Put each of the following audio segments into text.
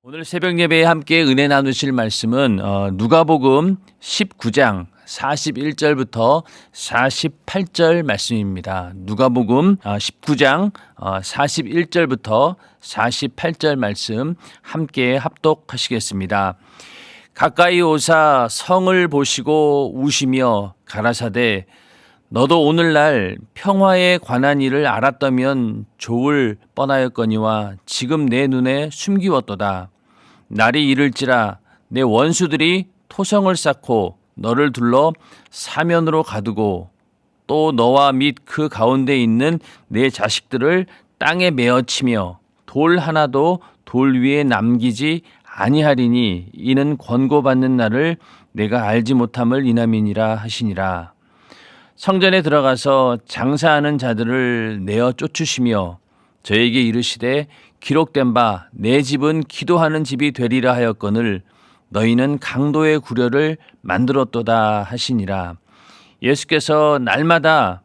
오늘 새벽 예배에 함께 은혜 나누실 말씀은 누가복음 19장 41절부터 48절 말씀입니다. 누가복음 19장 41절부터 48절 말씀 함께 합독하시겠습니다. 가까이 오사 성을 보시고 우시며 가라사대 너도 오늘날 평화에 관한 일을 알았다면 좋을 뻔하였거니와 지금 내 눈에 숨기웠도다. 날이 이를지라 내 원수들이 토성을 쌓고 너를 둘러 사면으로 가두고 또 너와 및 그 가운데 있는 내 자식들을 땅에 메어치며 돌 하나도 돌 위에 남기지 아니하리니 이는 권고받는 날을 내가 알지 못함을 인함이니라 하시니라. 성전에 들어가서 장사하는 자들을 내어 쫓으시며 저에게 이르시되 기록된 바 내 집은 기도하는 집이 되리라 하였거늘 너희는 강도의 구려를 만들었도다 하시니라. 예수께서 날마다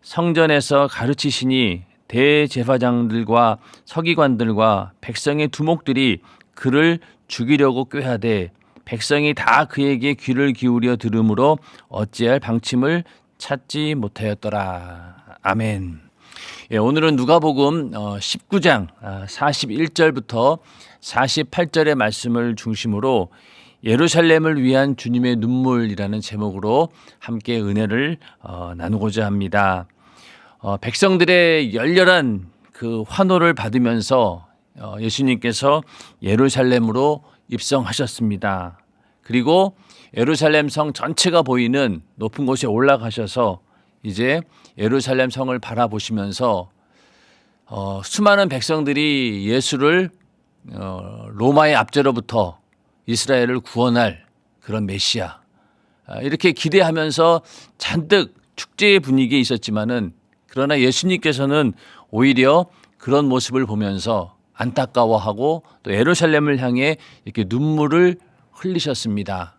성전에서 가르치시니 대제사장들과 서기관들과 백성의 두목들이 그를 죽이려고 꾀하되 백성이 다 그에게 귀를 기울여 들으므로 어찌할 방침을 찾지 못하였더라. 아멘. 오늘은 누가복음 19장 41절부터 48절의 말씀을 중심으로 예루살렘을 위한 주님의 눈물이라는 제목으로 함께 은혜를 나누고자 합니다. 백성들의 열렬한 그 환호를 받으면서 예수님께서 예루살렘으로 입성하셨습니다. 그리고 예루살렘 성 전체가 보이는 높은 곳에 올라가셔서 이제 예루살렘 성을 바라보시면서 수많은 백성들이 예수를 로마의 압제로부터 이스라엘을 구원할 그런 메시아 이렇게 기대하면서 잔뜩 축제의 분위기에 있었지만은 그러나 예수님께서는 오히려 그런 모습을 보면서 안타까워하고 또 예루살렘을 향해 이렇게 눈물을 흘리셨습니다.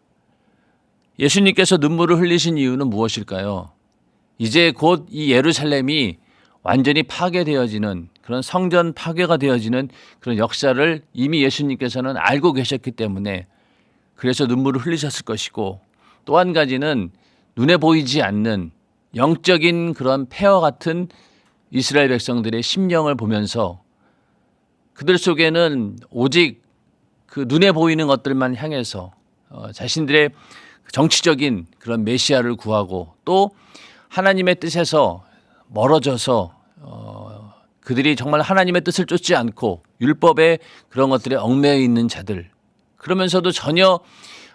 예수님께서 눈물을 흘리신 이유는 무엇일까요? 이제 곧 이 예루살렘이 완전히 파괴되어지는 그런 성전 파괴가 되어지는 그런 역사를 이미 예수님께서는 알고 계셨기 때문에 그래서 눈물을 흘리셨을 것이고 또 한 가지는 눈에 보이지 않는 영적인 그런 폐허 같은 이스라엘 백성들의 심령을 보면서 그들 속에는 오직 그 눈에 보이는 것들만 향해서 자신들의 정치적인 그런 메시아를 구하고 또 하나님의 뜻에서 멀어져서 그들이 정말 하나님의 뜻을 쫓지 않고 율법의 그런 것들에 얽매여 있는 자들 그러면서도 전혀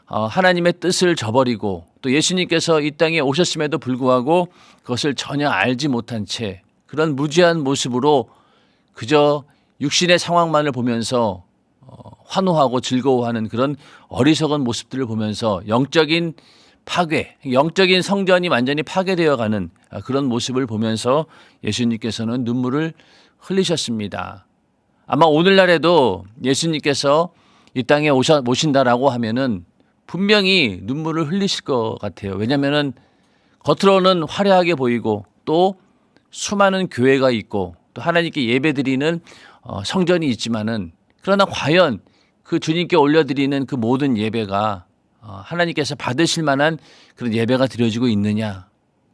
하나님의 뜻을 저버리고 또 예수님께서 이 땅에 오셨음에도 불구하고 그것을 전혀 알지 못한 채 그런 무지한 모습으로 그저 육신의 상황만을 보면서 환호하고 즐거워하는 그런 어리석은 모습들을 보면서 영적인 파괴, 영적인 성전이 완전히 파괴되어가는 그런 모습을 보면서 예수님께서는 눈물을 흘리셨습니다. 아마 오늘날에도 예수님께서 이 땅에 오신다라고 하면은 분명히 눈물을 흘리실 것 같아요. 왜냐하면은 겉으로는 화려하게 보이고 또 수많은 교회가 있고 또 하나님께 예배드리는 성전이 있지만은 그러나 과연 그 주님께 올려드리는 그 모든 예배가 하나님께서 받으실 만한 그런 예배가 드려지고 있느냐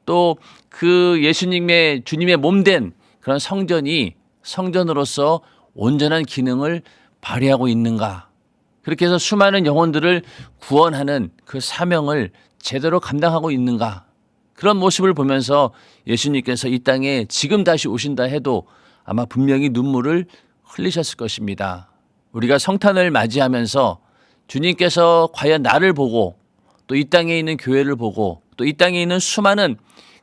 또 그 예수님의 주님의 몸된 그런 성전이 성전으로서 온전한 기능을 발휘하고 있는가 그렇게 해서 수많은 영혼들을 구원하는 그 사명을 제대로 감당하고 있는가 그런 모습을 보면서 예수님께서 이 땅에 지금 다시 오신다 해도 아마 분명히 눈물을 흘리셨을 것입니다. 우리가 성탄을 맞이하면서 주님께서 과연 나를 보고 또 이 땅에 있는 교회를 보고 또 이 땅에 있는 수많은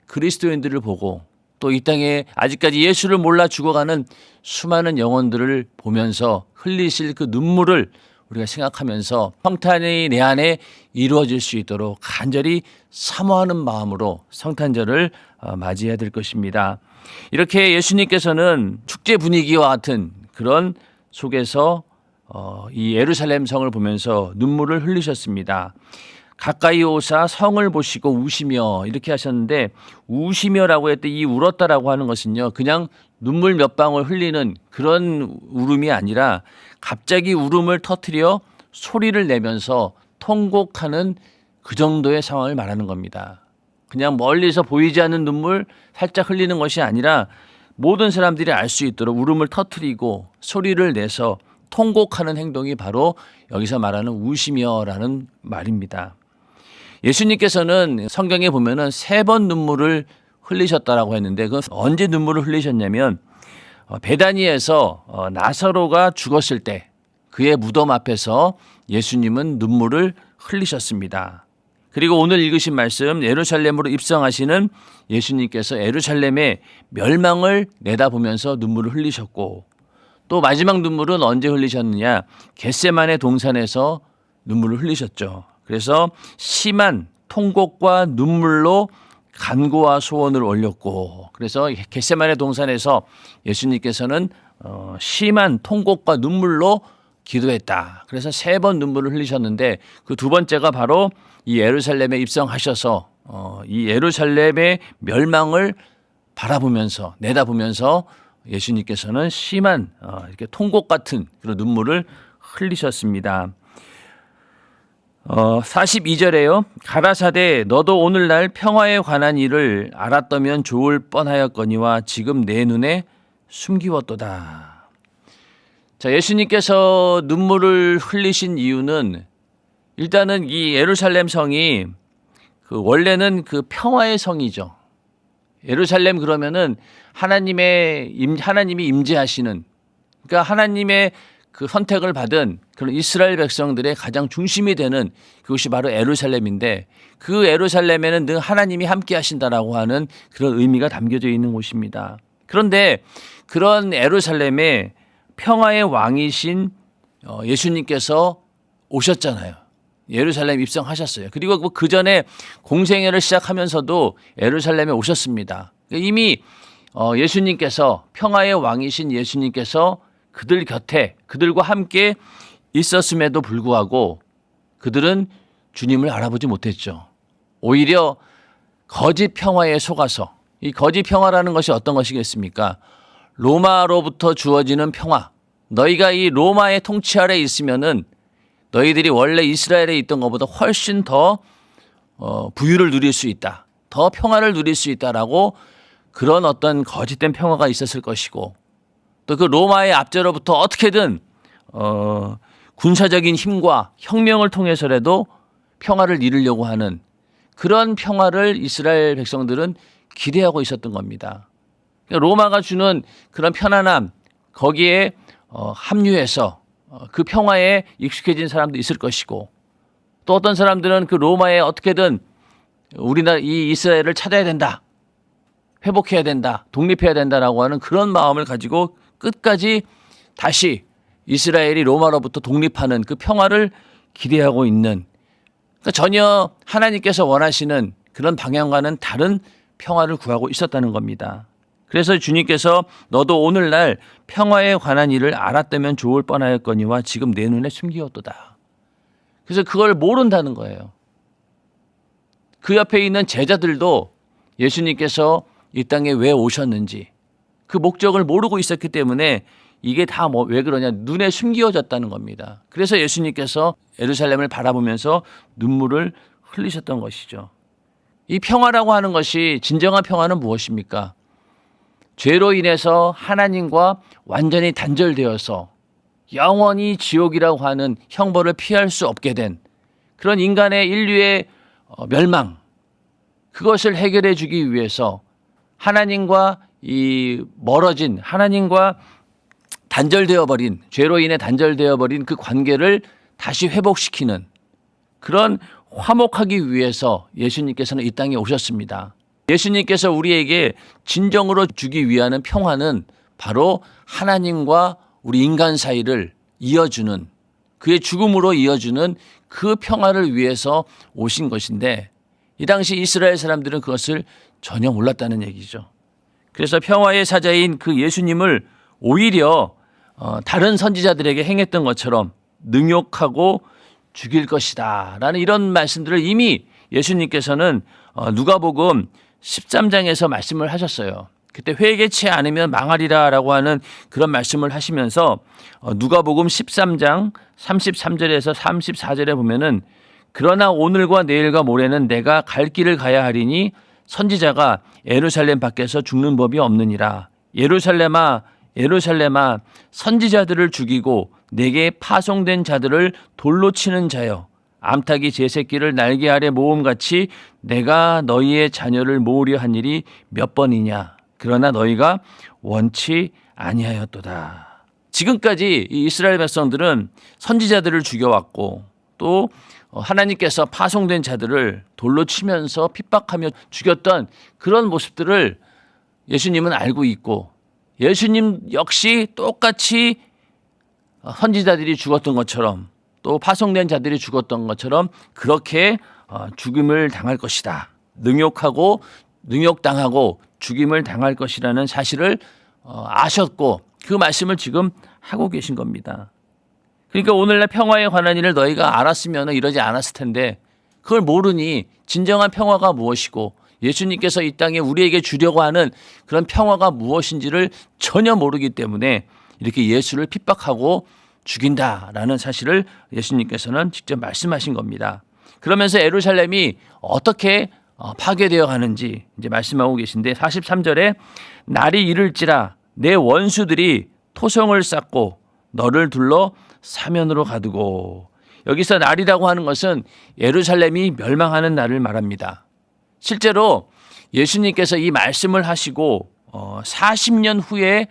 그리스도인들을 보고 또 이 땅에 아직까지 예수를 몰라 죽어가는 수많은 영혼들을 보면서 흘리실 그 눈물을 우리가 생각하면서 성탄이 내 안에 이루어질 수 있도록 간절히 사모하는 마음으로 성탄절을 맞이해야 될 것입니다. 이렇게 예수님께서는 축제 분위기와 같은 그런 속에서 이 예루살렘 성을 보면서 눈물을 흘리셨습니다. 가까이 오사 성을 보시고 우시며 이렇게 하셨는데, 우시며라고 했을 때 이 울었다라고 하는 것은요, 그냥 눈물 몇 방울 흘리는 그런 울음이 아니라 갑자기 울음을 터뜨려 소리를 내면서 통곡하는 그 정도의 상황을 말하는 겁니다. 그냥 멀리서 보이지 않는 눈물 살짝 흘리는 것이 아니라 모든 사람들이 알 수 있도록 울음을 터뜨리고 소리를 내서 통곡하는 행동이 바로 여기서 말하는 우시며라는 말입니다. 예수님께서는 성경에 보면은 3번 눈물을 흘리셨다라고 했는데, 그건 언제 눈물을 흘리셨냐면 베다니에서 나사로가 죽었을 때 그의 무덤 앞에서 예수님은 눈물을 흘리셨습니다. 그리고 오늘 읽으신 말씀, 예루살렘으로 입성하시는 예수님께서 예루살렘의 멸망을 내다보면서 눈물을 흘리셨고, 또 마지막 눈물은 언제 흘리셨느냐, 겟세마네 동산에서 눈물을 흘리셨죠. 그래서 심한 통곡과 눈물로 간구와 소원을 올렸고, 그래서 겟세마네 동산에서 예수님께서는 심한 통곡과 눈물로 기도했다. 그래서 3번 눈물을 흘리셨는데, 그 2번째가 바로 이 예루살렘에 입성하셔서 이 예루살렘의 멸망을 바라보면서 내다보면서 예수님께서는 심한 이렇게 통곡 같은 그런 눈물을 흘리셨습니다. 42절에요. 가라사대 너도 오늘날 평화에 관한 일을 알았다면 좋을 뻔하였거니와 지금 내 눈에 숨기웠도다. 자, 예수님께서 눈물을 흘리신 이유는, 일단은 이 예루살렘 성이 원래는 그 평화의 성이죠. 예루살렘 그러면은 하나님이 임재하시는, 그러니까 하나님의 그 선택을 받은 그런 이스라엘 백성들의 가장 중심이 되는 그것이 바로 예루살렘인데, 그 예루살렘에는 늘 하나님이 함께 하신다라고 하는 그런 의미가 담겨져 있는 곳입니다. 그런데 그런 예루살렘에 평화의 왕이신 예수님께서 오셨잖아요. 예루살렘 입성하셨어요. 그리고 그 전에 공생애를 시작하면서도 예루살렘에 오셨습니다. 이미 예수님께서, 평화의 왕이신 예수님께서 그들 곁에 그들과 함께 있었음에도 불구하고 그들은 주님을 알아보지 못했죠. 오히려 거짓 평화에 속아서, 이 거짓 평화라는 것이 어떤 것이겠습니까? 로마로부터 주어지는 평화. 너희가 이 로마의 통치 아래 있으면은 너희들이 원래 이스라엘에 있던 것보다 훨씬 더 부유를 누릴 수 있다, 더 평화를 누릴 수 있다라고, 그런 어떤 거짓된 평화가 있었을 것이고, 또 그 로마의 압제로부터 어떻게든 군사적인 힘과 혁명을 통해서라도 평화를 이루려고 하는 그런 평화를 이스라엘 백성들은 기대하고 있었던 겁니다. 그러니까 로마가 주는 그런 편안함, 거기에 합류해서 그 평화에 익숙해진 사람도 있을 것이고, 또 어떤 사람들은 그 로마에 어떻게든 우리나라 이 이스라엘을 찾아야 된다, 회복해야 된다, 독립해야 된다라고 하는 그런 마음을 가지고 끝까지 다시 이스라엘이 로마로부터 독립하는 그 평화를 기대하고 있는, 그러니까 전혀 하나님께서 원하시는 그런 방향과는 다른 평화를 구하고 있었다는 겁니다. 그래서 주님께서 너도 오늘날 평화에 관한 일을 알았다면 좋을 뻔하였거니와 지금 내 눈에 숨기었도다. 그래서 그걸 모른다는 거예요. 그 옆에 있는 제자들도 예수님께서 이 땅에 왜 오셨는지 그 목적을 모르고 있었기 때문에 이게 다 왜 그러냐, 눈에 숨겨졌다는 겁니다. 그래서 예수님께서 예루살렘을 바라보면서 눈물을 흘리셨던 것이죠. 이 평화라고 하는 것이, 진정한 평화는 무엇입니까? 죄로 인해서 하나님과 완전히 단절되어서 영원히 지옥이라고 하는 형벌을 피할 수 없게 된 그런 인간의 인류의 멸망, 그것을 해결해 주기 위해서 하나님과 멀어진, 하나님과 단절되어 버린, 죄로 인해 단절되어 버린 그 관계를 다시 회복시키는, 그런 화목하기 위해서 예수님께서는 이 땅에 오셨습니다. 예수님께서 우리에게 진정으로 주기 위하는 평화는 바로 하나님과 우리 인간 사이를 이어주는, 그의 죽음으로 이어주는 그 평화를 위해서 오신 것인데, 이 당시 이스라엘 사람들은 그것을 전혀 몰랐다는 얘기죠. 그래서 평화의 사자인 그 예수님을 오히려 다른 선지자들에게 행했던 것처럼 능욕하고 죽일 것이다 라는 이런 말씀들을 이미 예수님께서는 누가복음 13장에서 말씀을 하셨어요. 그때 회개치 않으면 망하리라라고 하는 그런 말씀을 하시면서 누가복음 13장 33절에서 34절에 보면은 그러나 오늘과 내일과 모레는 내가 갈 길을 가야 하리니 선지자가 예루살렘 밖에서 죽는 법이 없느니라. 예루살렘아 예루살렘아 선지자들을 죽이고 내게 파송된 자들을 돌로 치는 자여 암탉이 제 새끼를 날개 아래 모음같이 내가 너희의 자녀를 모으려 한 일이 몇 번이냐. 그러나 너희가 원치 아니하였도다. 지금까지 이 이스라엘 백성들은 선지자들을 죽여왔고 또 하나님께서 파송된 자들을 돌로 치면서 핍박하며 죽였던 그런 모습들을 예수님은 알고 있고 예수님 역시 똑같이 선지자들이 죽었던 것처럼 또 파송된 자들이 죽었던 것처럼 그렇게 죽임을 당할 것이다. 능욕당하고 죽임을 당할 것이라는 사실을 아셨고 그 말씀을 지금 하고 계신 겁니다. 그러니까 오늘날 평화에 관한 일을 너희가 알았으면 이러지 않았을 텐데 그걸 모르니 진정한 평화가 무엇이고 예수님께서 이 땅에 우리에게 주려고 하는 그런 평화가 무엇인지를 전혀 모르기 때문에 이렇게 예수를 핍박하고 죽인다라는 사실을 예수님께서는 직접 말씀하신 겁니다. 그러면서 예루살렘이 어떻게 파괴되어 가는지 이제 말씀하고 계신데 43절에 날이 이를지라 내 원수들이 토성을 쌓고 너를 둘러 사면으로 가두고 여기서 날이라고 하는 것은 예루살렘이 멸망하는 날을 말합니다. 실제로 예수님께서 이 말씀을 하시고 40년 후에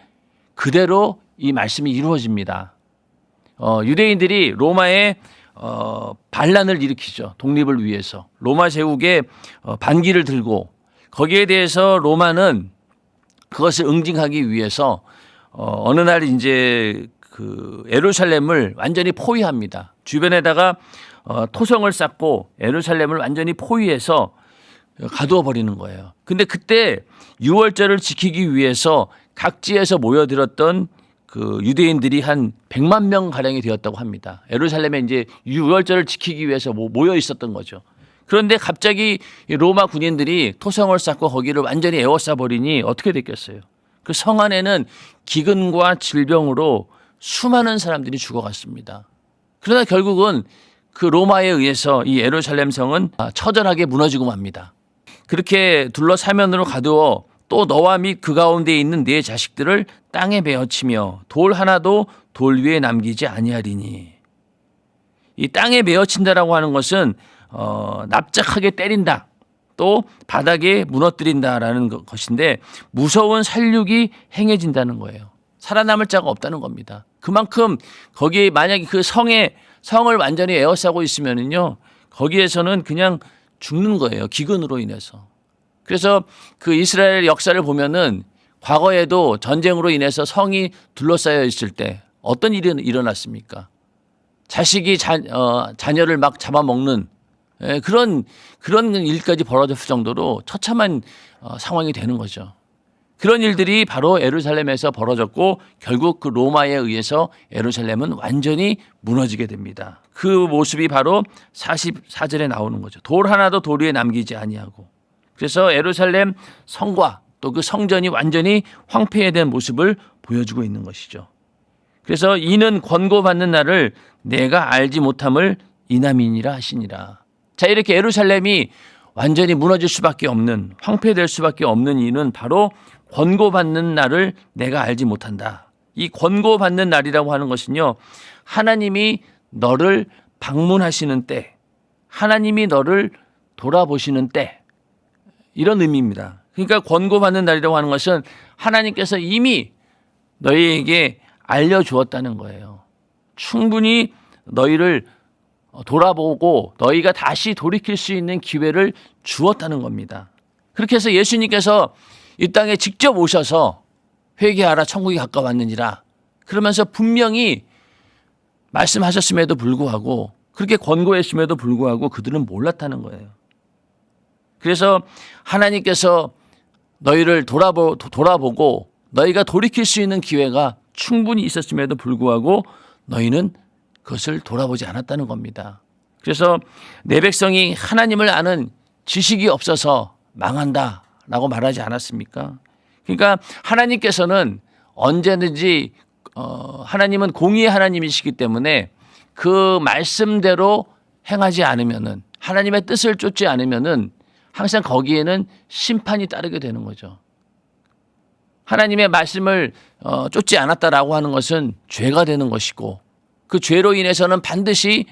그대로 이 말씀이 이루어집니다. 유대인들이 로마에 반란을 일으키죠. 독립을 위해서. 로마 제국의 반기를 들고 거기에 대해서 로마는 그것을 응징하기 위해서 어느 날 이제 그 예루살렘을 완전히 포위합니다. 주변에다가 토성을 쌓고 예루살렘을 완전히 포위해서 가두어 버리는 거예요. 근데 그때 유월절을 지키기 위해서 각지에서 모여들었던 그 유대인들이 한 100만 명 가량이 되었다고 합니다. 예루살렘에 이제 유월절을 지키기 위해서 모여 있었던 거죠. 그런데 갑자기 로마 군인들이 토성을 쌓고 거기를 완전히 에워싸 버리니 어떻게 됐겠어요? 그 성 안에는 기근과 질병으로 수많은 사람들이 죽어갔습니다. 그러나 결국은 그 로마에 의해서 이 예루살렘 성은 처절하게 무너지고 맙니다. 그렇게 둘러사면으로 가두어 또 너와 및 그 가운데 있는 네 자식들을 땅에 베어치며 돌 하나도 돌 위에 남기지 아니하리니. 이 땅에 베어친다라고 하는 것은 납작하게 때린다. 또 바닥에 무너뜨린다라는 것인데 무서운 살육이 행해진다는 거예요. 살아남을 자가 없다는 겁니다. 그만큼 거기에 만약에 그 성을 완전히 에워싸고 있으면은요 거기에서는 그냥 죽는 거예요. 기근으로 인해서. 그래서 그 이스라엘 역사를 보면은 과거에도 전쟁으로 인해서 성이 둘러싸여 있을 때 어떤 일이 일어났습니까? 자식이 자녀를 막 잡아먹는 그런 일까지 벌어졌을 정도로 처참한 상황이 되는 거죠. 그런 일들이 바로 예루살렘에서 벌어졌고 결국 그 로마에 의해서 예루살렘은 완전히 무너지게 됩니다. 그 모습이 바로 44절에 나오는 거죠. 돌 하나도 돌 위에 남기지 아니하고. 그래서 예루살렘 성과 또 그 성전이 완전히 황폐해된 모습을 보여주고 있는 것이죠. 그래서 이는 권고받는 날을 내가 알지 못함을 이남이니라 하시니라. 자, 이렇게 예루살렘이 완전히 무너질 수밖에 없는 황폐될 수밖에 없는 이유는 바로 권고받는 날을 내가 알지 못한다. 이 권고받는 날이라고 하는 것은요. 하나님이 너를 방문하시는 때, 하나님이 너를 돌아보시는 때 이런 의미입니다. 그러니까 권고받는 날이라고 하는 것은 하나님께서 이미 너희에게 알려주었다는 거예요. 충분히 너희를 돌아보고 너희가 다시 돌이킬 수 있는 기회를 주었다는 겁니다. 그렇게 해서 예수님께서 이 땅에 직접 오셔서 회개하라 천국이 가까웠느니라 그러면서 분명히 말씀하셨음에도 불구하고 그렇게 권고했음에도 불구하고 그들은 몰랐다는 거예요. 그래서 하나님께서 너희를 돌아보고 너희가 돌이킬 수 있는 기회가 충분히 있었음에도 불구하고 너희는 그것을 돌아보지 않았다는 겁니다. 그래서 내 백성이 하나님을 아는 지식이 없어서 망한다라고 말하지 않았습니까? 그러니까 하나님께서는 언제든지 하나님은 공의의 하나님이시기 때문에 그 말씀대로 행하지 않으면은, 하나님의 뜻을 쫓지 않으면은 항상 거기에는 심판이 따르게 되는 거죠. 하나님의 말씀을 쫓지 않았다라고 하는 것은 죄가 되는 것이고, 그 죄로 인해서는 반드시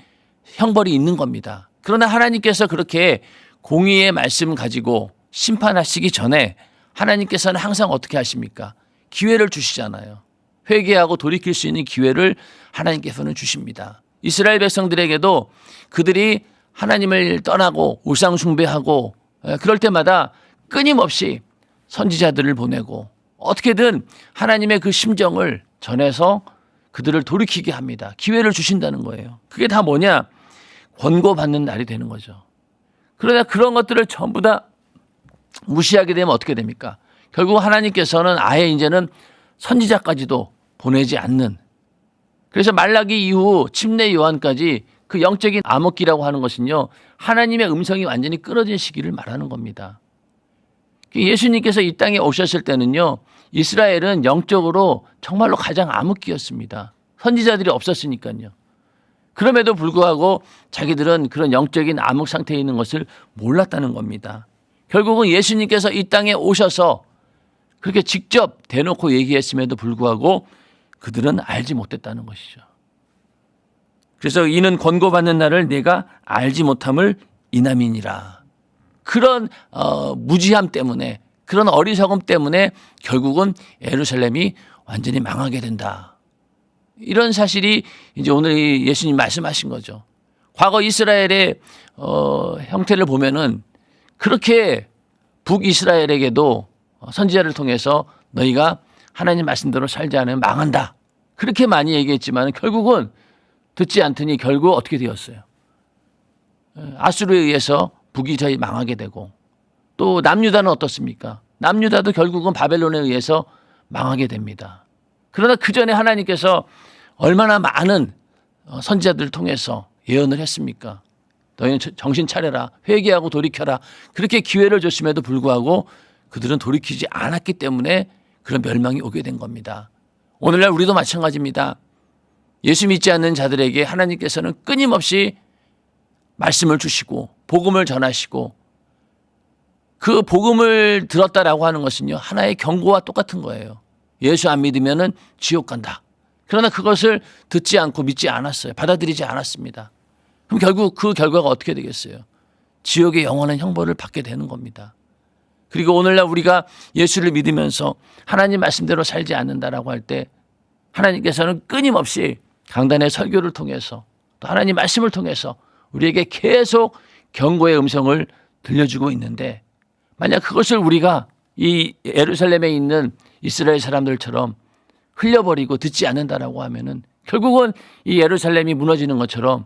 형벌이 있는 겁니다. 그러나 하나님께서 그렇게 공의의 말씀 가지고 심판하시기 전에 하나님께서는 항상 어떻게 하십니까? 기회를 주시잖아요. 회개하고 돌이킬 수 있는 기회를 하나님께서는 주십니다. 이스라엘 백성들에게도 그들이 하나님을 떠나고 우상 숭배하고 그럴 때마다 끊임없이 선지자들을 보내고 어떻게든 하나님의 그 심정을 전해서 그들을 돌이키게 합니다. 기회를 주신다는 거예요. 그게 다 뭐냐? 권고받는 날이 되는 거죠. 그러나 그런 것들을 전부 다 무시하게 되면 어떻게 됩니까? 결국 하나님께서는 아예 이제는 선지자까지도 보내지 않는, 그래서 말라기 이후 침례 요한까지 그 영적인 암흑기라고 하는 것은요, 하나님의 음성이 완전히 끊어진 시기를 말하는 겁니다. 예수님께서 이 땅에 오셨을 때는요, 이스라엘은 영적으로 정말로 가장 암흑기였습니다. 선지자들이 없었으니까요. 그럼에도 불구하고 자기들은 그런 영적인 암흑 상태에 있는 것을 몰랐다는 겁니다. 결국은 예수님께서 이 땅에 오셔서 그렇게 직접 대놓고 얘기했음에도 불구하고 그들은 알지 못했다는 것이죠. 그래서 이는 권고받는 날을 내가 알지 못함을 이남이니라. 그런 무지함 때문에, 그런 어리석음 때문에 결국은 예루살렘이 완전히 망하게 된다. 이런 사실이 이제 오늘 예수님 말씀하신 거죠. 과거 이스라엘의 형태를 보면은 그렇게 북이스라엘에게도 선지자를 통해서 너희가 하나님 말씀대로 살지 않으면 망한다, 그렇게 많이 얘기했지만 결국은 듣지 않더니 결국 어떻게 되었어요? 아수르에 의해서 북이 저희 망하게 되고, 또 남유다는 어떻습니까? 남유다도 결국은 바벨론에 의해서 망하게 됩니다. 그러나 그 전에 하나님께서 얼마나 많은 선지자들을 통해서 예언을 했습니까? 너희는 정신 차려라, 회개하고 돌이켜라, 그렇게 기회를 줬음에도 불구하고 그들은 돌이키지 않았기 때문에 그런 멸망이 오게 된 겁니다. 오늘날 우리도 마찬가지입니다. 예수 믿지 않는 자들에게 하나님께서는 끊임없이 말씀을 주시고 복음을 전하시고, 그 복음을 들었다라고 하는 것은요, 하나의 경고와 똑같은 거예요. 예수 안 믿으면은 지옥 간다. 그러나 그것을 듣지 않고 믿지 않았어요. 받아들이지 않았습니다. 그럼 결국 그 결과가 어떻게 되겠어요? 지옥의 영원한 형벌을 받게 되는 겁니다. 그리고 오늘날 우리가 예수를 믿으면서 하나님 말씀대로 살지 않는다라고 할 때 하나님께서는 끊임없이 강단의 설교를 통해서 또 하나님 말씀을 통해서 우리에게 계속 경고의 음성을 들려주고 있는데, 만약 그것을 우리가 이 예루살렘에 있는 이스라엘 사람들처럼 흘려버리고 듣지 않는다라고 하면은 결국은 이 예루살렘이 무너지는 것처럼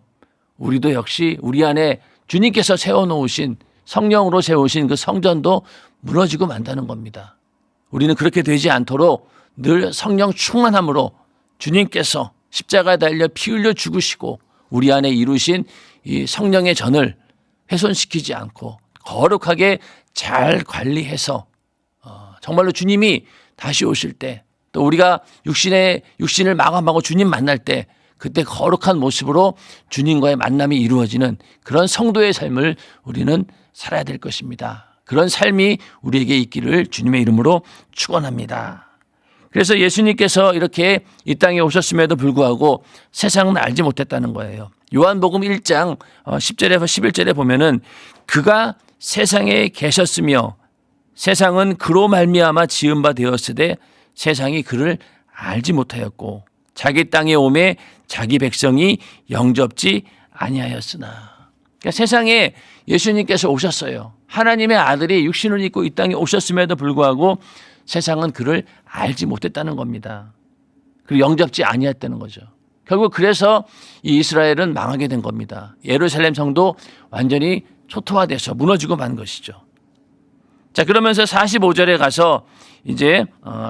우리도 역시 우리 안에 주님께서 세워놓으신, 성령으로 세우신 그 성전도 무너지고 만다는 겁니다. 우리는 그렇게 되지 않도록 늘 성령 충만함으로 주님께서 십자가에 달려 피 흘려 죽으시고 우리 안에 이루신 이 성령의 전을 훼손시키지 않고 거룩하게 잘 관리해서 정말로 주님이 다시 오실 때, 또 우리가 육신을 마감하고 주님 만날 때 그때 거룩한 모습으로 주님과의 만남이 이루어지는 그런 성도의 삶을 우리는 살아야 될 것입니다. 그런 삶이 우리에게 있기를 주님의 이름으로 축원합니다. 그래서 예수님께서 이렇게 이 땅에 오셨음에도 불구하고 세상은 알지 못했다는 거예요. 요한복음 1장 10절에서 11절에 보면은 그가 세상에 계셨으며 세상은 그로 말미암아 지은 바 되었으되 세상이 그를 알지 못하였고 자기 땅에 오매 자기 백성이 영접지 아니하였으나. 그러니까 세상에 예수님께서 오셨어요. 하나님의 아들이 육신을 입고 이 땅에 오셨음에도 불구하고 세상은 그를 알지 못했다는 겁니다. 그리고 영접지 아니했다는 거죠. 결국 그래서 이 이스라엘은 망하게 된 겁니다. 예루살렘 성도 완전히 초토화돼서 무너지고 만 것이죠. 자, 그러면서 45절에 가서 이제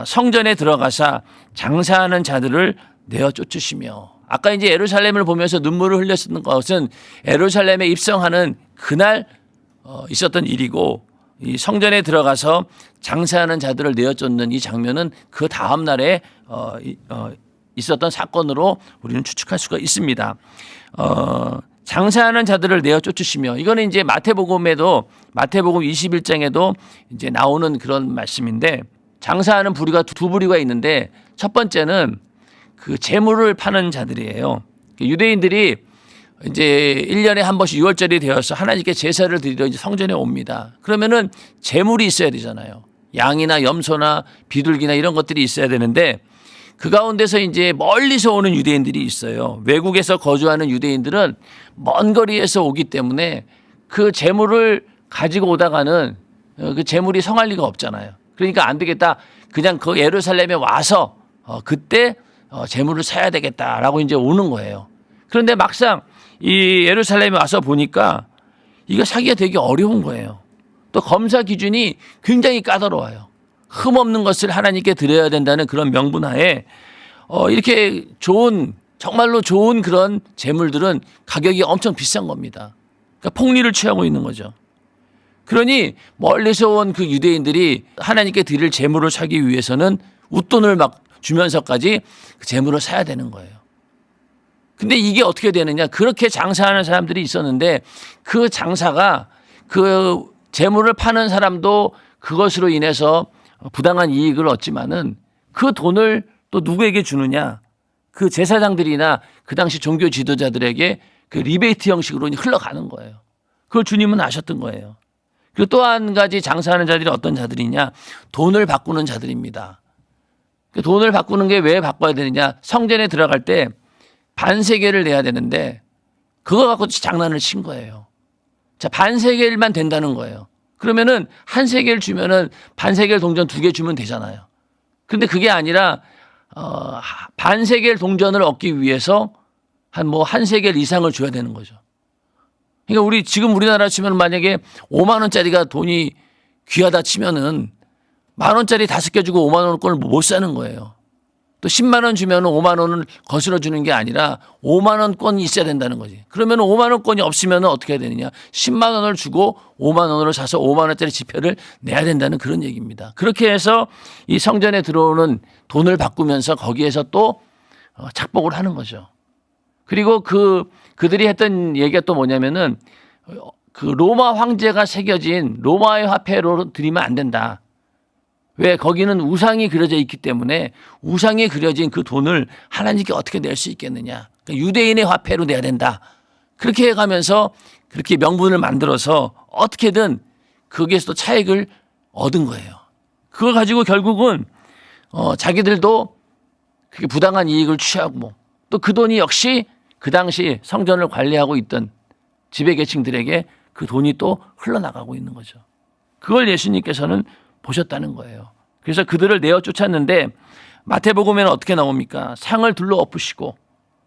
성전에 들어가사 장사하는 자들을 내어 쫓으시며, 아까 이제 예루살렘을 보면서 눈물을 흘렸던 것은 예루살렘에 입성하는 그날 있었던 일이고, 이 성전에 들어가서 장사하는 자들을 내어 쫓는 이 장면은 그 다음 날에 있었던 사건으로 우리는 추측할 수가 있습니다. 장사하는 자들을 내어 쫓으시며, 이거는 이제 마태복음 21장에도 이제 나오는 그런 말씀인데, 장사하는 부류가 두 부류가 있는데, 첫 번째는 그 재물을 파는 자들이에요. 유대인들이 이제 1년에 한 번씩 6월절이 되어서 하나님께 제사를 드리러 이제 성전에 옵니다. 그러면은 재물이 있어야 되잖아요. 양이나 염소나 비둘기나 이런 것들이 있어야 되는데, 그 가운데서 이제 멀리서 오는 유대인들이 있어요. 외국에서 거주하는 유대인들은 먼 거리에서 오기 때문에 그 재물을 가지고 오다가는 그 재물이 성할 리가 없잖아요. 그러니까 안 되겠다. 그냥 그 예루살렘에 와서 그때 재물을 사야 되겠다라고 이제 오는 거예요. 그런데 막상 이 예루살렘에 와서 보니까 이거 사기가 되게 어려운 거예요. 또 검사 기준이 굉장히 까다로워요. 흠없는 것을 하나님께 드려야 된다는 그런 명분하에 이렇게 정말로 좋은 그런 재물들은 가격이 엄청 비싼 겁니다. 그러니까 폭리를 취하고 있는 거죠. 그러니 멀리서 온 그 유대인들이 하나님께 드릴 재물을 사기 위해서는 웃돈을 막 주면서까지 그 재물을 사야 되는 거예요. 근데 이게 어떻게 되느냐? 그렇게 장사하는 사람들이 있었는데, 그 장사가 그 재물을 파는 사람도 그것으로 인해서 부당한 이익을 얻지만은 그 돈을 또 누구에게 주느냐? 그 제사장들이나 그 당시 종교 지도자들에게 그 리베이트 형식으로 흘러가는 거예요. 그걸 주님은 아셨던 거예요. 그리고 또 한 가지 장사하는 자들이 어떤 자들이냐? 돈을 바꾸는 자들입니다. 돈을 바꾸는 게 왜 바꿔야 되느냐? 성전에 들어갈 때 반세겔을 내야 되는데 그거 갖고 장난을 친 거예요. 자, 반세겔만 된다는 거예요. 그러면은 한 세겔 주면은 반세겔 동전 2개 주면 되잖아요. 그런데 그게 아니라 반세겔 동전을 얻기 위해서 한 세겔 이상을 줘야 되는 거죠. 그러니까 지금 우리나라 치면 만약에 5만 원짜리가 돈이 귀하다 치면은 1만 원짜리 5개 주고 5만 원권을 못 사는 거예요. 또 10만 원 주면 5만 원을 거슬러 주는 게 아니라 5만 원권이 있어야 된다는 거지. 그러면 5만 원권이 없으면 어떻게 해야 되느냐. 10만 원을 주고 5만 원으로 사서 5만 원짜리 지폐를 내야 된다는 그런 얘기입니다. 그렇게 해서 이 성전에 들어오는 돈을 바꾸면서 거기에서 또 착복을 하는 거죠. 그리고 그들이 했던 얘기가 또 뭐냐면은 그 로마 황제가 새겨진 로마의 화폐로 드리면 안 된다. 왜? 거기는 우상이 그려져 있기 때문에 우상이 그려진 그 돈을 하나님께 어떻게 낼 수 있겠느냐. 그러니까 유대인의 화폐로 내야 된다. 그렇게 해가면서 그렇게 명분을 만들어서 어떻게든 거기에서 또 차익을 얻은 거예요. 그걸 가지고 결국은 자기들도 그렇게 부당한 이익을 취하고 또 그 돈이 역시 그 당시 성전을 관리하고 있던 지배계층들에게 그 돈이 또 흘러나가고 있는 거죠. 그걸 예수님께서는 보셨다는 거예요. 그래서 그들을 내어 쫓았는데 마태복음에는 어떻게 나옵니까? 상을 둘러 엎으시고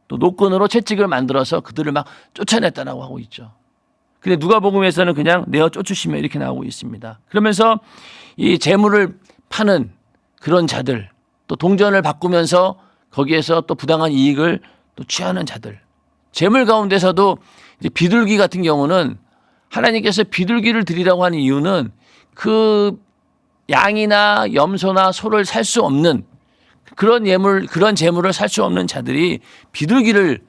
또 노끈으로 채찍을 만들어서 그들을 막 쫓아냈다라고 하고 있죠. 근데 누가복음에서는 그냥 내어 쫓으시며 이렇게 나오고 있습니다. 그러면서 이 재물을 파는 그런 자들, 또 동전을 바꾸면서 거기에서 또 부당한 이익을 또 취하는 자들, 재물 가운데서도 이제 비둘기 같은 경우는 하나님께서 비둘기를 드리라고 하는 이유는 그 양이나 염소나 소를 살 수 없는 그런 재물을 살 수 없는 자들이 비둘기를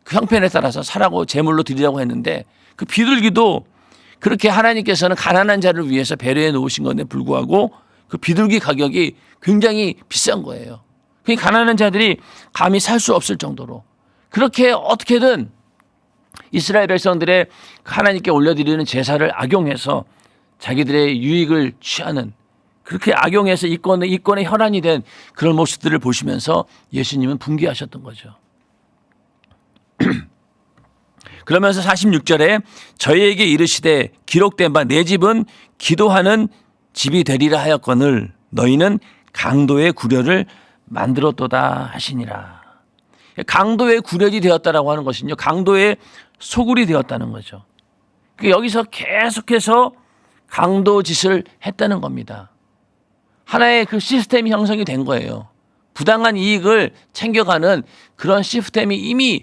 그 형편에 따라서 사라고 재물로 드리라고 했는데, 그 비둘기도 그렇게 하나님께서는 가난한 자를 위해서 배려해 놓으신 건데 불구하고 그 비둘기 가격이 굉장히 비싼 거예요. 그 가난한 자들이 감히 살 수 없을 정도로 그렇게 어떻게든 이스라엘 백성들의 하나님께 올려드리는 제사를 악용해서 자기들의 유익을 취하는, 그렇게 악용해서 이권의 혈안이 된 그런 모습들을 보시면서 예수님은 분개하셨던 거죠. 그러면서 46절에 저희에게 이르시되 기록된 바 내 집은 기도하는 집이 되리라 하였거늘 너희는 강도의 구려를 만들었도다 하시니라. 강도의 구려이 되었다라고 하는 것은요, 강도의 소굴이 되었다는 거죠. 여기서 계속해서 강도 짓을 했다는 겁니다. 하나의 그 시스템이 형성이 된 거예요. 부당한 이익을 챙겨가는 그런 시스템이 이미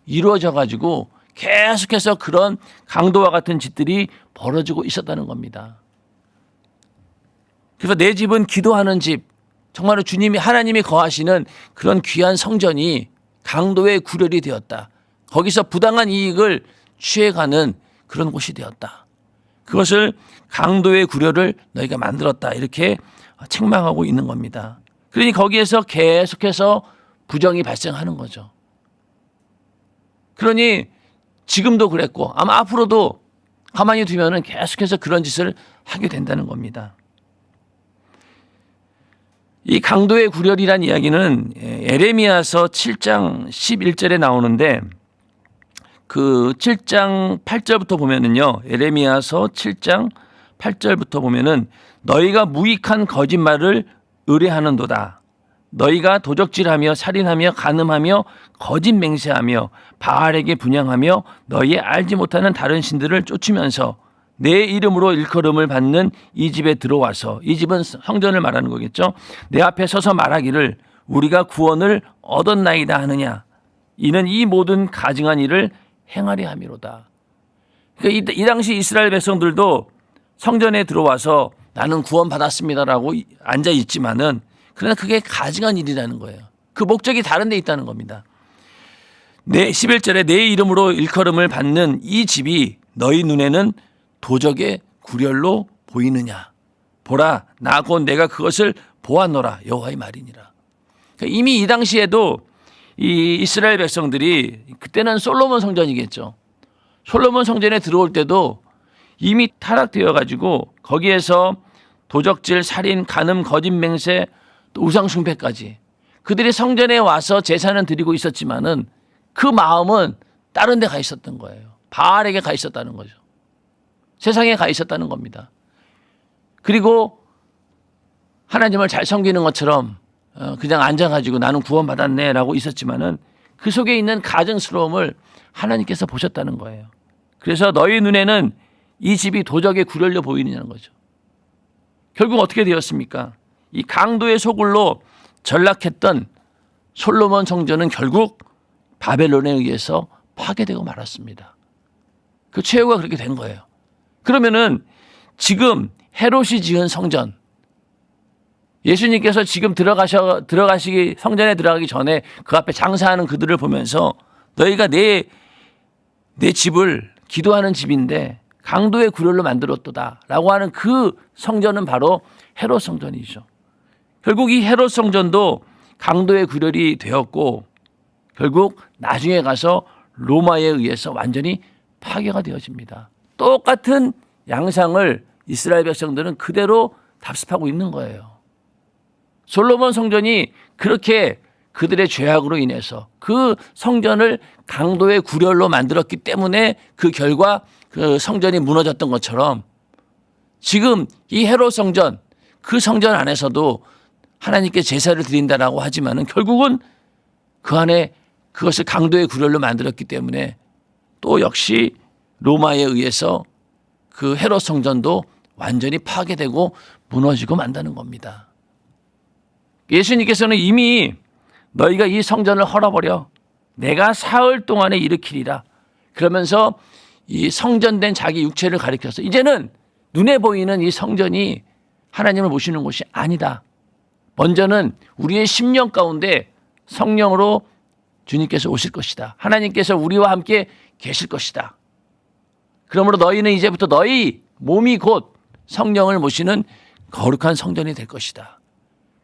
이루어져 가지고 계속해서 그런 강도와 같은 짓들이 벌어지고 있었다는 겁니다. 그래서 내 집은 기도하는 집, 정말로 주님이 하나님이 거하시는 그런 귀한 성전이 강도의 구렬이 되었다. 거기서 부당한 이익을 취해가는 그런 곳이 되었다. 그것을 강도의 구렬을 너희가 만들었다. 이렇게 책망하고 있는 겁니다. 그러니 거기에서 계속해서 부정이 발생하는 거죠. 그러니 지금도 그랬고 아마 앞으로도 가만히 두면은 계속해서 그런 짓을 하게 된다는 겁니다. 이 강도의 구렬이란 이야기는 에레미야서 7장 11절에 나오는데 그 7장 8절부터 보면은요. 에레미야서 7장 8절부터 보면은 너희가 무익한 거짓말을 의뢰하는도다. 너희가 도적질하며 살인하며 간음하며 거짓 맹세하며 바알에게 분향하며 너희 알지 못하는 다른 신들을 쫓으면서 내 이름으로 일컬음을 받는 이 집에 들어와서, 이 집은 성전을 말하는 거겠죠. 내 앞에 서서 말하기를 우리가 구원을 얻었나이다 하느냐. 이는 이 모든 가증한 일을 행하려 함이로다. 그러니까 이 당시 이스라엘 백성들도 성전에 들어와서 나는 구원 받았습니다라고 앉아 있지만은 그러나 그게 가증한 일이라는 거예요. 그 목적이 다른 데 있다는 겁니다. 11절에 내 이름으로 일컬음을 받는 이 집이 너희 눈에는 도적의 구렬로 보이느냐. 보라, 나 곧 내가 그것을 보았노라. 여호와의 말이니라. 그러니까 이미 이 당시에도 이 이스라엘 백성들이 그때는 솔로몬 성전이겠죠. 솔로몬 성전에 들어올 때도 이미 타락되어 가지고 거기에서 도적질, 살인, 간음, 거짓 맹세, 또 우상 숭배까지 그들이 성전에 와서 제사는 드리고 있었지만은 그 마음은 다른 데 가 있었던 거예요. 바알에게 가 있었다는 거죠. 세상에 가 있었다는 겁니다. 그리고 하나님을 잘 섬기는 것처럼 그냥 앉아가지고 나는 구원받았네라고 있었지만은 그 속에 있는 가증스러움을 하나님께서 보셨다는 거예요. 그래서 너희 눈에는 이 집이 도적의 구렬로 보이느냐는 거죠. 결국 어떻게 되었습니까? 이 강도의 소굴로 전락했던 솔로몬 성전은 결국 바벨론에 의해서 파괴되고 말았습니다. 그 최후가 그렇게 된 거예요. 그러면은 지금 헤롯이 지은 성전, 예수님께서 지금 들어가시기 성전에 들어가기 전에 그 앞에 장사하는 그들을 보면서 너희가 내 집을 기도하는 집인데 강도의 구렬로 만들었도다라고 하는 그 성전은 바로 헤롯 성전이죠. 결국 이 헤롯 성전도 강도의 구렬이 되었고 결국 나중에 가서 로마에 의해서 완전히 파괴가 되어집니다. 똑같은 양상을 이스라엘 백성들은 그대로 답습하고 있는 거예요. 솔로몬 성전이 그렇게 그들의 죄악으로 인해서 그 성전을 강도의 구렬로 만들었기 때문에 그 결과 그 성전이 무너졌던 것처럼 지금 이 헤롯 성전, 그 성전 안에서도 하나님께 제사를 드린다라고 하지만은 결국은 그 안에 그것을 강도의 구렬로 만들었기 때문에 또 역시 로마에 의해서 그 헤롯 성전도 완전히 파괴되고 무너지고 만다는 겁니다. 예수님께서는 이미 너희가 이 성전을 헐어버려 내가 사흘 동안에 일으키리라. 그러면서 이 성전된 자기 육체를 가리켜서 이제는 눈에 보이는 이 성전이 하나님을 모시는 곳이 아니다. 먼저는 우리의 심령 가운데 성령으로 주님께서 오실 것이다. 하나님께서 우리와 함께 계실 것이다. 그러므로 너희는 이제부터 너희 몸이 곧 성령을 모시는 거룩한 성전이 될 것이다.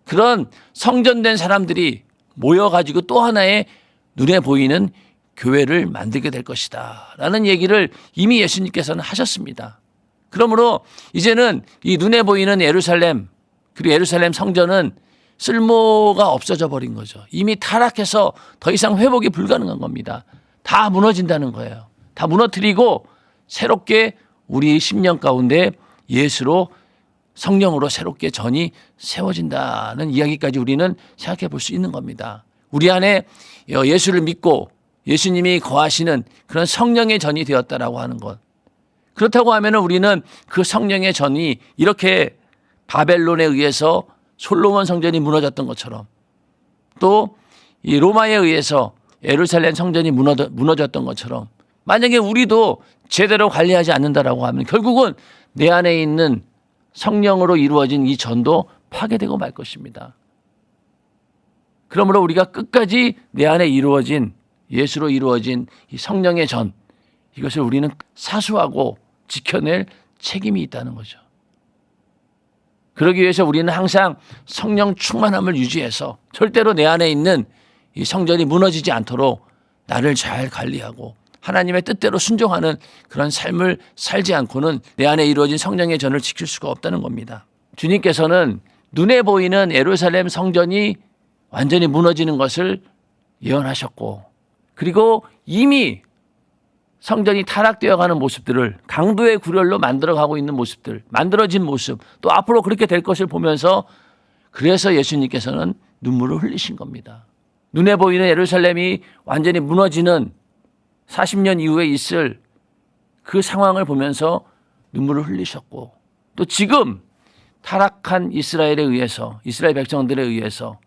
그런 성전된 사람들이 모여가지고 또 하나의 눈에 보이는 교회를 만들게 될 것이다. 라는 얘기를 이미 예수님께서는 하셨습니다. 그러므로 이제는 이 눈에 보이는 예루살렘 그리고 예루살렘 성전은 쓸모가 없어져 버린 거죠. 이미 타락해서 더 이상 회복이 불가능한 겁니다. 다 무너진다는 거예요. 다 무너뜨리고 새롭게 우리 심령 가운데 예수로 성령으로 새롭게 전이 세워진다는 이야기까지 우리는 생각해 볼 수 있는 겁니다. 우리 안에 예수를 믿고 예수님이 거하시는 그런 성령의 전이 되었다라고 하는 것. 그렇다고 하면 우리는 그 성령의 전이 이렇게 바벨론에 의해서 솔로몬 성전이 무너졌던 것처럼 또 이 로마에 의해서 예루살렘 성전이 무너졌던 것처럼 만약에 우리도 제대로 관리하지 않는다라고 하면 결국은 내 안에 있는 성령으로 이루어진 이 전도 파괴되고 말 것입니다. 그러므로 우리가 끝까지 내 안에 이루어진 예수로 이루어진 이 성령의 전, 이것을 우리는 사수하고 지켜낼 책임이 있다는 거죠. 그러기 위해서 우리는 항상 성령 충만함을 유지해서 절대로 내 안에 있는 이 성전이 무너지지 않도록 나를 잘 관리하고 하나님의 뜻대로 순종하는 그런 삶을 살지 않고는 내 안에 이루어진 성령의 전을 지킬 수가 없다는 겁니다. 주님께서는 눈에 보이는 예루살렘 성전이 완전히 무너지는 것을 예언하셨고, 그리고 이미 성전이 타락되어가는 모습들을 강도의 굴열로 만들어가고 있는 모습들, 만들어진 모습, 또 앞으로 그렇게 될 것을 보면서 그래서 예수님께서는 눈물을 흘리신 겁니다. 눈에 보이는 예루살렘이 완전히 무너지는 40년 이후에 있을 그 상황을 보면서 눈물을 흘리셨고, 또 지금 타락한 이스라엘에 의해서, 이스라엘 백성들에 의해서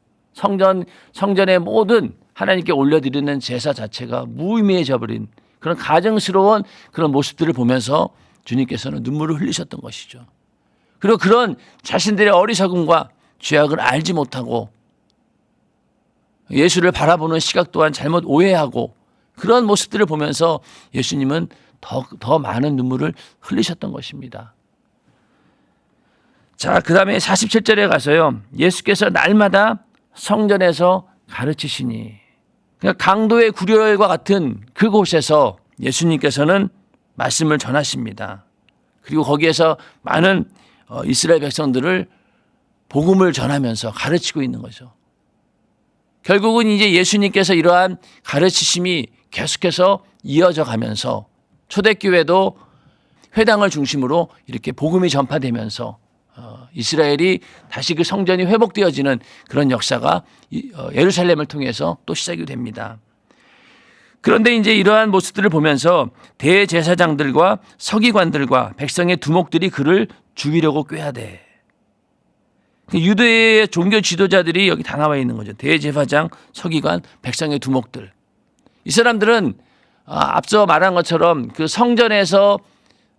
성전의 모든 하나님께 올려드리는 제사 자체가 무의미해져 버린 그런 가증스러운 그런 모습들을 보면서 주님께서는 눈물을 흘리셨던 것이죠. 그리고 그런 자신들의 어리석음과 죄악을 알지 못하고 예수를 바라보는 시각 또한 잘못 오해하고 그런 모습들을 보면서 예수님은 더 많은 눈물을 흘리셨던 것입니다. 자, 그 다음에 47절에 가서요. 예수께서 날마다 성전에서 가르치시니, 그러니까 강도의 굴열과 같은 그곳에서 예수님께서는 말씀을 전하십니다. 그리고 거기에서 많은 이스라엘 백성들을 복음을 전하면서 가르치고 있는 거죠. 결국은 이제 예수님께서 이러한 가르치심이 계속해서 이어져 가면서 초대교회도 회당을 중심으로 이렇게 복음이 전파되면서 이스라엘이 다시 그 성전이 회복되어지는 그런 역사가 예루살렘을 통해서 또 시작이 됩니다. 그런데 이제 이러한 모습들을 보면서 대제사장들과 서기관들과 백성의 두목들이 그를 죽이려고 꾀하되, 유대의 종교 지도자들이 여기 다 나와 있는 거죠. 대제사장, 서기관, 백성의 두목들. 이 사람들은 앞서 말한 것처럼 그 성전에서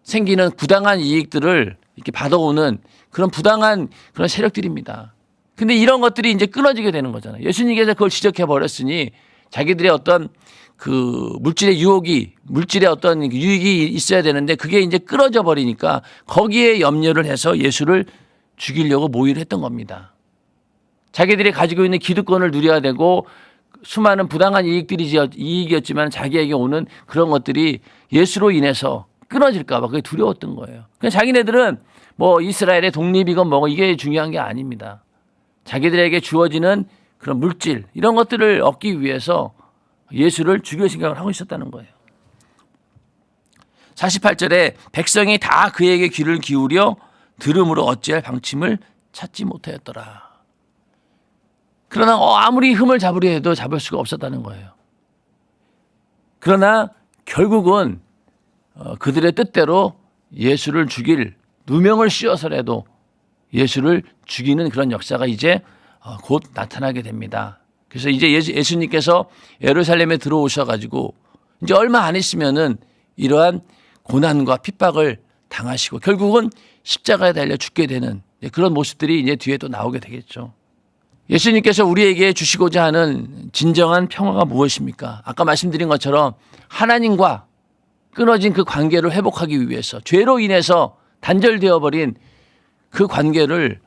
생기는 부당한 이익들을 이렇게 받아오는 그런 부당한 그런 세력들입니다. 근데 이런 것들이 이제 끊어지게 되는 거잖아요. 예수님께서 그걸 지적해 버렸으니 자기들의 어떤 그 물질의 어떤 유익이 있어야 되는데 그게 이제 끊어져 버리니까 거기에 염려를 해서 예수를 죽이려고 모의를 했던 겁니다. 자기들이 가지고 있는 기득권을 누려야 되고 수많은 부당한 이익이었지만 자기에게 오는 그런 것들이 예수로 인해서 끊어질까 봐 그게 두려웠던 거예요. 그냥 자기네들은 뭐 이스라엘의 독립이건 뭐고 이게 중요한 게 아닙니다. 자기들에게 주어지는 그런 물질 이런 것들을 얻기 위해서 예수를 죽일 생각을 하고 있었다는 거예요. 48절에 백성이 다 그에게 귀를 기울여 들음으로 어찌할 방침을 찾지 못하였더라. 그러나 아무리 흠을 잡으려 해도 잡을 수가 없었다는 거예요. 그러나 결국은 그들의 뜻대로 예수를 죽일 누명을 씌워서라도 예수를 죽이는 그런 역사가 이제 곧 나타나게 됩니다. 그래서 이제 예수님께서 예루살렘에 들어오셔가지고 이제 얼마 안 있으면은 이러한 고난과 핍박을 당하시고 결국은 십자가에 달려 죽게 되는 그런 모습들이 이제 뒤에 또 나오게 되겠죠. 예수님께서 우리에게 주시고자 하는 진정한 평화가 무엇입니까? 아까 말씀드린 것처럼 하나님과 끊어진 그 관계를 회복하기 위해서 죄로 인해서 단절되어 버린 그 관계를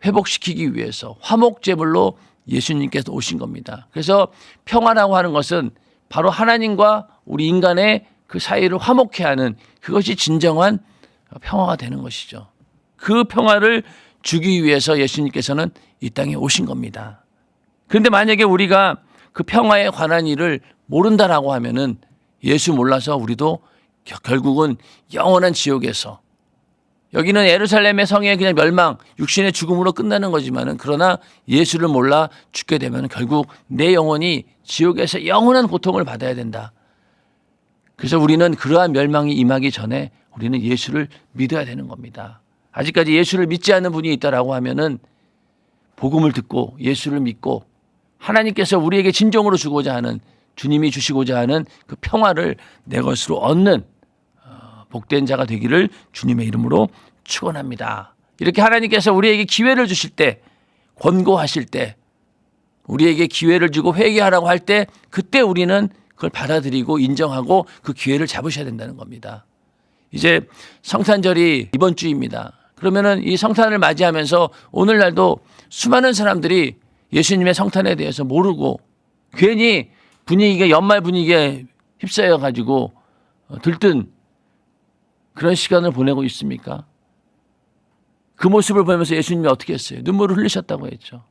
회복시키기 위해서 화목제물로 예수님께서 오신 겁니다. 그래서 평화라고 하는 것은 바로 하나님과 우리 인간의 그 사이를 화목케 하는 그것이 진정한 평화가 되는 것이죠. 그 평화를 주기 위해서 예수님께서는 이 땅에 오신 겁니다. 그런데 만약에 우리가 그 평화에 관한 일을 모른다라고 하면은 예수 몰라서 우리도 결국은 영원한 지옥에서 여기는 예루살렘의 성의 그냥 멸망, 육신의 죽음으로 끝나는 거지만은 그러나 예수를 몰라 죽게 되면 결국 내 영혼이 지옥에서 영원한 고통을 받아야 된다. 그래서 우리는 그러한 멸망이 임하기 전에 우리는 예수를 믿어야 되는 겁니다. 아직까지 예수를 믿지 않는 분이 있다라고 하면은 복음을 듣고 예수를 믿고 하나님께서 우리에게 진정으로 주고자 하는, 주님이 주시고자 하는 그 평화를 내 것으로 얻는 복된 자가 되기를 주님의 이름으로 축원합니다. 이렇게 하나님께서 우리에게 기회를 주실 때, 권고하실 때, 우리에게 기회를 주고 회개하라고 할 때, 그때 우리는 그걸 받아들이고 인정하고 그 기회를 잡으셔야 된다는 겁니다. 이제 성탄절이 이번 주입니다. 그러면은 이 성탄을 맞이하면서 오늘날도 수많은 사람들이 예수님의 성탄에 대해서 모르고 괜히 분위기가 연말 분위기에 휩싸여 가지고 들뜬 그런 시간을 보내고 있습니까? 그 모습을 보면서 예수님이 어떻게 했어요? 눈물을 흘리셨다고 했죠.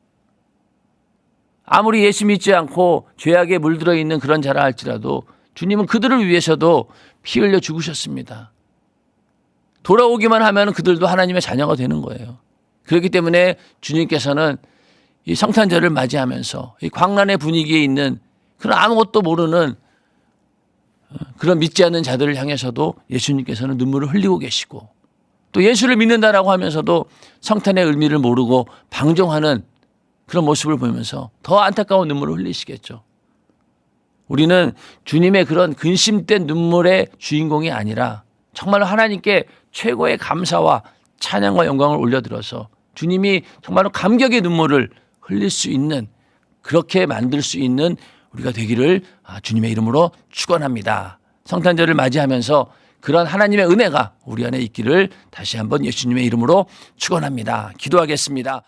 아무리 예수 믿지 않고 죄악에 물들어 있는 그런 자라 할지라도 주님은 그들을 위해서도 피 흘려 죽으셨습니다. 돌아오기만 하면 그들도 하나님의 자녀가 되는 거예요. 그렇기 때문에 주님께서는 이 성탄절을 맞이하면서 이 광란의 분위기에 있는 그런 아무것도 모르는 그런 믿지 않는 자들을 향해서도 예수님께서는 눈물을 흘리고 계시고, 또 예수를 믿는다라고 하면서도 성탄의 의미를 모르고 방종하는 그런 모습을 보면서 더 안타까운 눈물을 흘리시겠죠. 우리는 주님의 그런 근심된 눈물의 주인공이 아니라 정말로 하나님께 최고의 감사와 찬양과 영광을 올려드려서 주님이 정말로 감격의 눈물을 흘릴 수 있는, 그렇게 만들 수 있는 우리가 되기를 주님의 이름으로 축원합니다. 성탄절을 맞이하면서 그런 하나님의 은혜가 우리 안에 있기를 다시 한번 예수님의 이름으로 축원합니다. 기도하겠습니다.